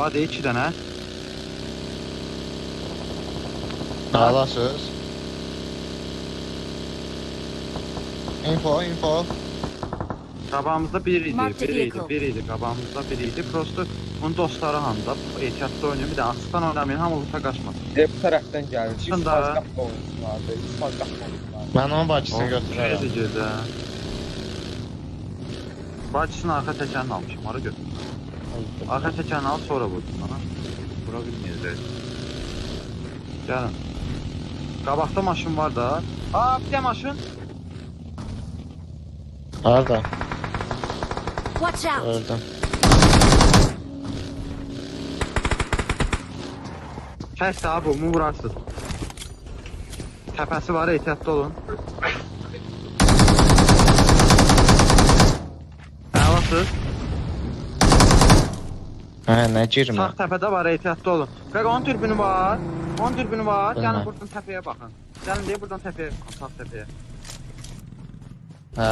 Body 2 dənə. Alasız. Info. Qabağımızda bir idi, Mark the vehicle. bir idi. Qabağımızda bir idi. Prosto bunun dostları hamda ehtiyatlı oynayın. Bir də asıdan oynamayın, hamı ulta qaçmasın. Bu tərəfdən gəlir. Aslında- İsfaz qapı oyunculardır. İsfaz qapı oyunculardır. Mən onun bacısını götürərəm. Şeydir gözə. Bacısının arxa təkərini almışım, ara götür. Arxa təkərini al, sonra vurdum sana. Vura bilməyəcək. Gəlin. Qabaqda maşın var da. Aa, bir də maşın. Harada? Watch out! Gördüm. Kəs abi, bunu vurarsınız. Təpəsi var, ehtiyatlı olun. Əlasız. Hə, nə girmə? Sağ təpədə var, ehtiyatlı olun. Qaqa, onun dürbünü var. Onun dürbünü var. Bilmem. Gəlin buradan təpəyə baxın. Gəlin deyə buradan təpəyə baxın, sağ təpəyə. Hə.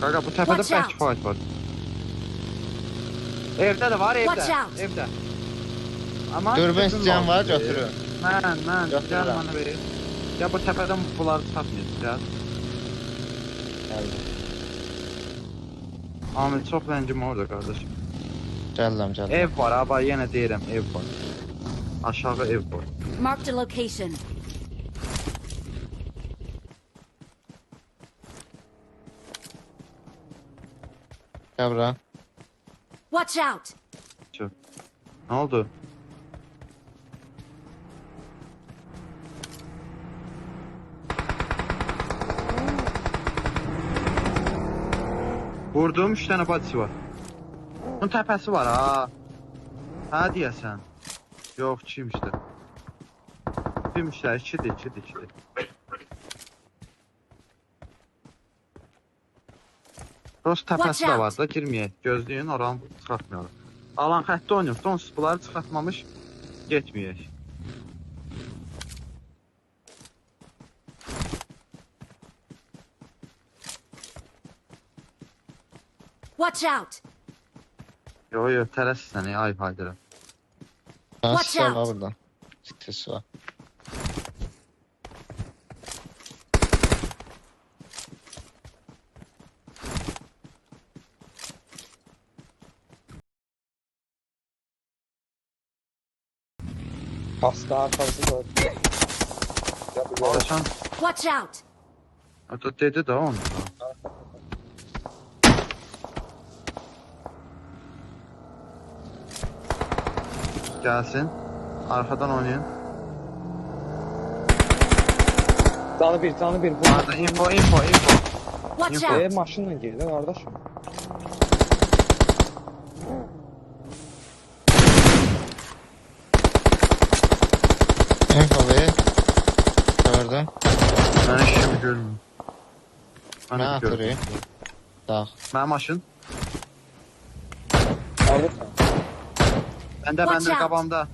Qaqa, bu təpədə Watch bəlkə fight var. Evdə də var, Watch evdə. out. Evdə. Amma Dürbün dürbün istəyən var, götürün. Mən, gəl Götürürəm. mənə ver. Ya bu təpədən bunları çıxartmayacaq, gəl. Gəldim. Amil, çox ləngim orada, qardaşım. Gəldim. Ev var, abi, yenə deyirəm, ev var. Aşağı ev var. Marked a location. Gəl bura. Watch out! Nə oldu? Vurdum, 3 dənə badisi var. Bunun təpəsi var, ha. Hə, deyəsən. Yox, 2'ymiş də. 2'ymişlər, 2'dir. Rost təpəsi də var da, girməyək. Gözləyin, oranı çıxartmayalım. Alan xəttə oynayır, onsuz bunları çıxartmamış getməyək. Watch out! Yo, tələssən, ay Haydara. Hə, Watch sis var out. buradan. Sis var. Pasta arxası var. Alışan, Watch out! o dedi də onu. Gəlsin, arxadan oynayın. Canı bir. Arada info. Watch Info. out! Maşınla girdi qardaşım. Info ver. Gördüm. Mən işimi görmürüm. Nə atırıq? Dağ. Mənim maşın. Alırsan. Məndə Watch out. qabağımda.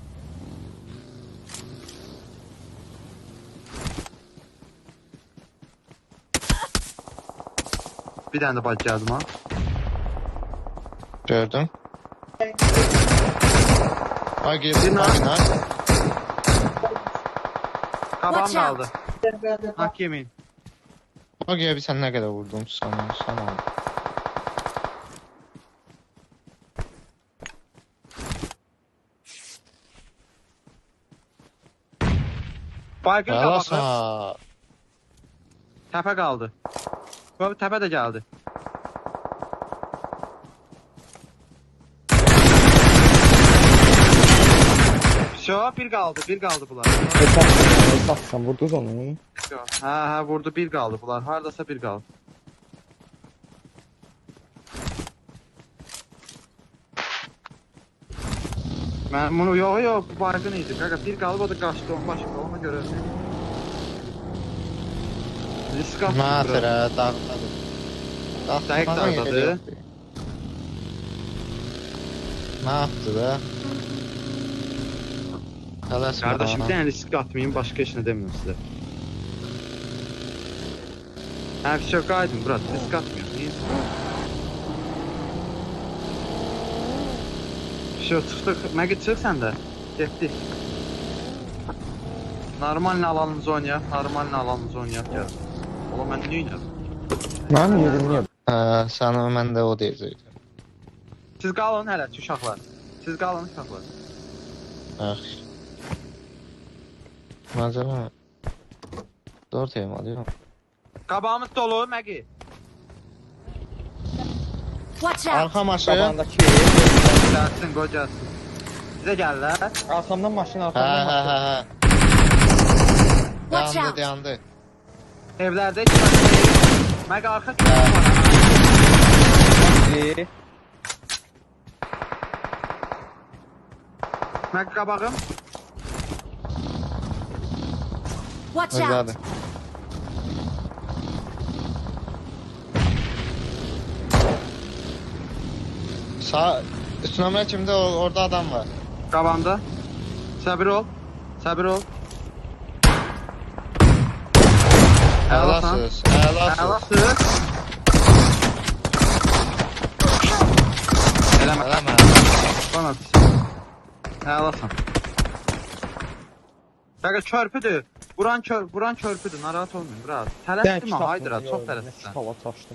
Bir dənə də bak gəldim ha. Gördüm. Ay Bir girdim. nak. Ay nak. Qabağım Watch out. qaldı. Hak yemeyin. Bak ya bir sen ne kadar vurdum sana. Sana. Baygın qabağı. Yalasa. Təpə qaldı. Bu təpə də gəldi. Bir qaldı bunlar. Esassan vurduz onu. Hə, vurdu, bir qaldı bunlar. Hardasa bir qaldı. Mən bunu yox, bu baygın idi. Qaqa bir qalıb o da qaçdı onun başında, ona görə. Risk atdı. Matırə dağdadır. Dəqiq dağdadır. Ne yaptı da? Tələsmə. Qardaşım, bir dənə risk atmayın, başqa heç nə demirəm sizə. Hə, bir şey qaydın, Murat, risk atmıyorsun. Çıxdıq. Məgid çıx sən də. Getdik. Normalni alanımızı oynayaq. Normalni alanımızı oynayaq gəl. Ola mən niyə oynayaq? Mənim yerim niyə? Sana mən də o deyəcəkdim. Siz qalın hələ uşaqlar. Siz qalın uşaqlar. Yaxşı. Macera. 4 ev alıyorum. Qabağımız dolu Məgid. Watch out! Arka maşın. Qabağındakı. Gəlsin, qoy gəlsin. Bizə gəllər. Arkamdan maşın, Hə, arkamdan hə, maşın. hə, hə. Watch Dayandı, out! dayandı. Evlərdə iki dənə. Məgid arxa tərəfdə var. Bir. Məgid qabağım. Watch out! Özladı. Sağ üstüne kimde orada adam var. Qabağımda. Səbir ol. Səbir ol. Əlasız, əlasız. Əlasız. Eləmə. Eləmə. Bana pis. Əlasan. Bəqə körpüdür. Buran körpüdür. Narahat olmayın. Rahat. Tələsdimə. Haydıra. Çox tələsdirsən. Hava taşdı.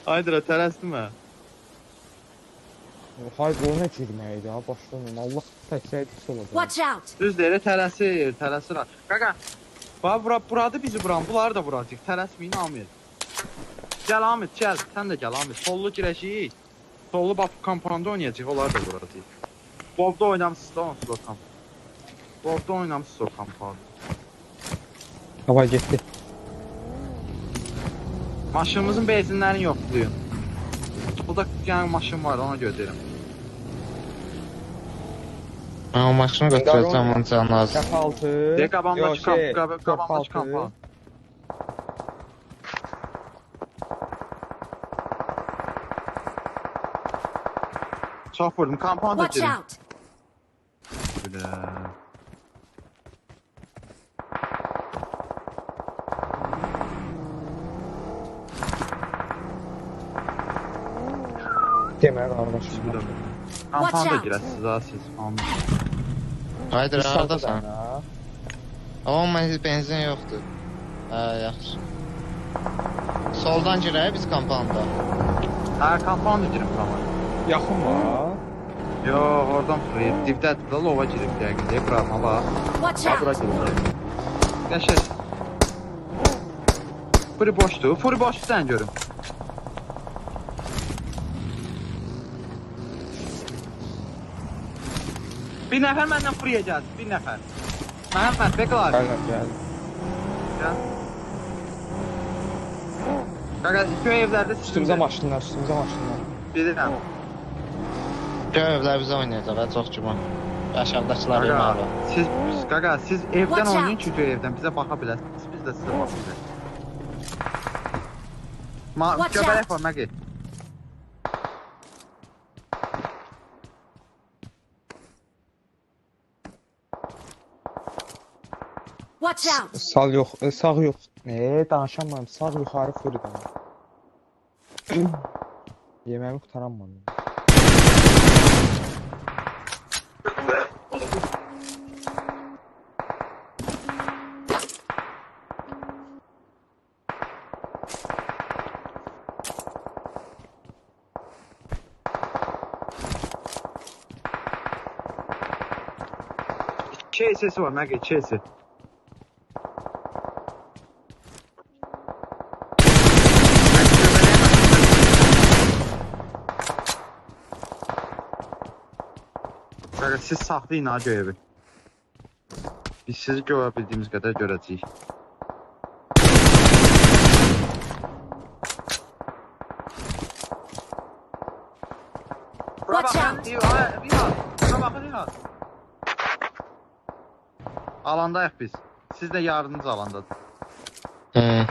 Haydıra tələsdimə. Hayır, o nə girməkdir ha, başlanım. Allah təksəydi olacaq. Watch out! Düz deyir. Tələsir. Tələsir. Qaqa. Buradı bizi buran. Bunları da vuracaq. Tələsməyin Amir. Gəl Amir. Gəl. Sən də gəl Amir. Sollu girəcəyik. Sollu bax kampanda oynayacaq. Onları da vuracaq. Bobda oynamısınız da onsuz o kamp. Bobda oynamısınız o kampanda. Hava getdi. Maşınımızın benzinlərini yoxlayın. Burada yəni maşın var, ona göndərim. Ben o maşını götüreceğim onun canı az. Qap altı. De qabağımdakı şey, qabağımdakı kamp. Çox vurdum, kampanda Watch girin. out! Belə. Demə qardaşım. Burada. Kampanda Watch out. girəsiniz ha siz. Amir. Haydi Biz neredesin? sağda ha. Ama benzin yoktu. Ha yaxşı. Soldan girək biz kampanda. Hə, kampanda girin kamera. Yaxın var. Yo, oradan fırlayıb. Dibdədir də lova girib yəqin deyə qırarma bax. Watch Ha, bura out! girib. Qəşəng. Furi boşdur. Furi boşdur sən görüm. Bir nəfər məndən furiyə gəlsin. Bir nəfər. Məhəmməd, Bekal abi. Gəldi. Gəl. Qaqa, köy evlərdə Üstümüzə maşınlar, üstümüzə maşınlar. Bilirəm. Göy evlər bizə oynayacaq, çox güman. Aşağıdakılar Qaqa, yeməli. siz evdən Watch out. oynayın ki, köy evdən bizə baxa biləsiniz. Biz də sizə baxa bilərik. Watch Göbələk out. var, Məqid. Watch out! Sağ yox, sağ yox. Danışamam, sağ yuxarı fırıdan. Yeməğimi qutaranmadım. Şey sesi var, Məqid, şey sesi. Qaqa, siz saxlayın ha göyevi. Biz sizi görə bildiyimiz qədər görəcəyik. Bura Watch baxın, out. Rihad. Bura baxın, Rihad. Alandayıq biz. Siz də yarınız alandadır. Hı.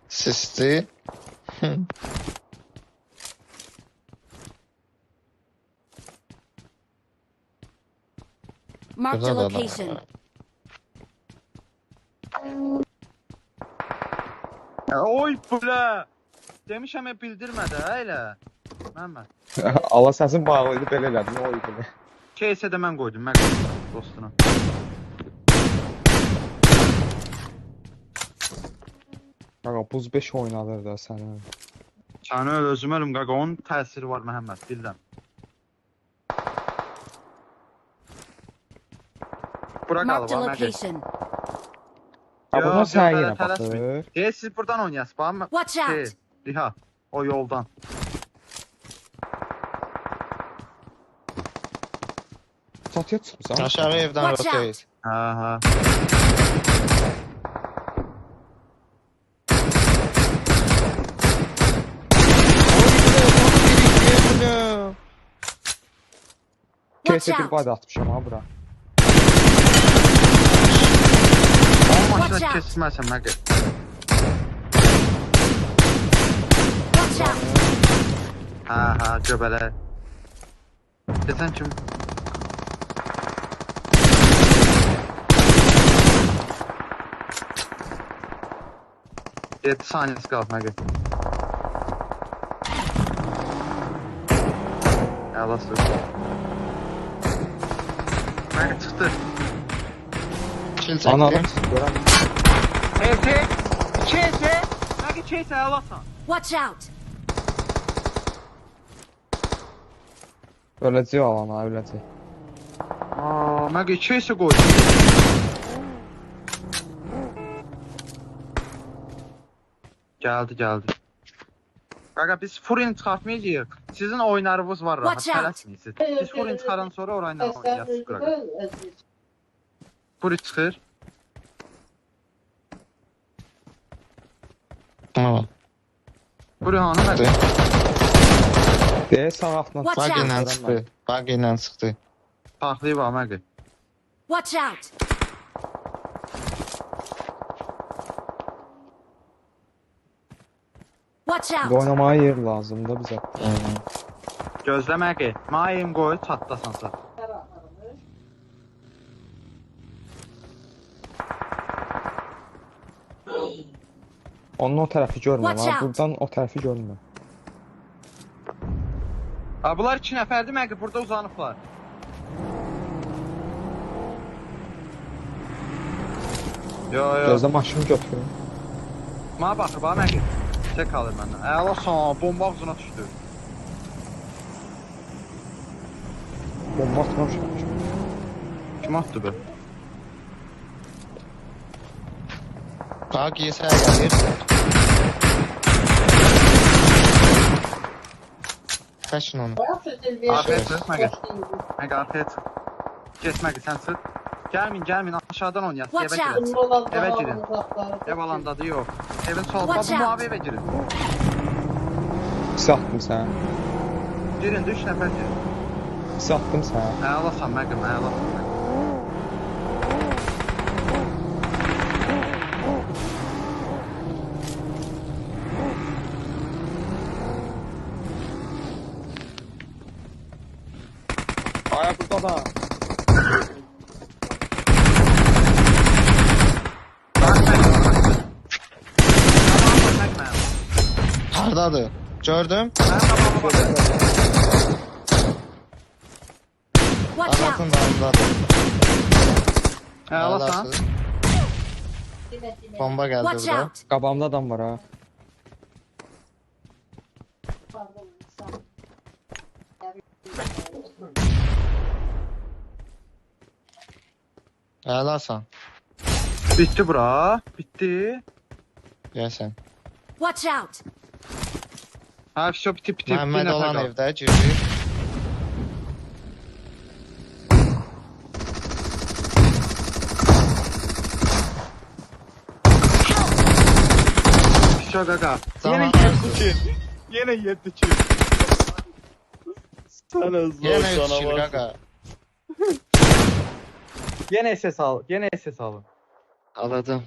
Sisti. Marked a Burada da adam location. var. Oy bula. Demişəm bildirmədi elə. Məmməd. Allah səsin bağlıydı belə elədin. O idi. Кейsə də mən qoydum mən dostuna. Qaqa buz 5 oynadır da səni. Səni öl özüm ölüm qaqa onun təsiri var Məhəmməd bilirəm. Bura Marked a qalıb Məhəmməd. location. Ha bundan Yox, sənə yox, yenə tələsməyin. baxır. Siz buradan oynayasınız. Bax, Watch out. Riha, o yoldan. Çatıya çıxmısan? Aşağı evdən Watch out. rotate. Ha. Watch Kesə bir out. body atmışam ha bura. Onun Watch maşına out. kesməsən məqə. Watch out. Ha, göbələ. Desən kim? Yedi saniyəsi qalıb məqə. Əlasın. Məqə çıxdı. Kill Ananı çəkdim. görəm. Kese. Məqə kese əlasan. Watch out. Öləcək alana, öləcək. Məqə kese qoydu. Gəldi. Qaqa biz furin çıxartmayacağıq. Sizin oyunlarınız var rahat. Watch out. Tələsməyin siz. Biz furin çıxaran sonra orayla oynayasınız qaqa. Furi çıxır. Tamam. Furi hanı məqə? Deyə sağ altına Watch Bug out. ilə çıxdı. Bug ilə çıxdı. Taxlayıb ha məqə. Watch out. Watch out. oynamaya yer lazımdır bizə. Gözlə məqə. Mayım qoy çatdasansa. Onun o tərəfi görmürəm Watch ha. out. Buradan o tərəfi görmürəm. Ha bunlar 2 nəfərdir məqə burada uzanıblar. Yo. Gözlə maşını götürün. Mənə baxır bax məqə. Çək alır məndən. Əla son bomba ağzına düşdü. Bomba atmamışam. Kim atdı bu? Bug yesə gəlir. Kaçın onu. Arkaya çıx məqə. Məqə arkaya çıx. Get məqə sən çıx. Gəlmin aşağıdan oynayasın evə Watch girin. out. Evə girin. Ev alandadır yox. Evin sol Watch bu out. mavi evə girin. Pis atdım sənə. Girin 3 nəfər girin. Pis atdım sənə. Əlasan məqəm, əlasan məqəm. Aya burada da. Hardadır? Gördüm. Watch out. Anasın dalındadır. Əlasan. Bomba geldi Watch bura. out. Qabağımda adam var ha. Əlasan. Bitti bura. Bitti. Gəlsən. Watch out. Ha все bitib. Məhəmməd olan evdə girdi. Все qaqa. Tamam. Yenə 7 ki. Sana zor Yenə 3 sana kill var. qaqa. Yenə SS al. Yenə SS alın. Aladım.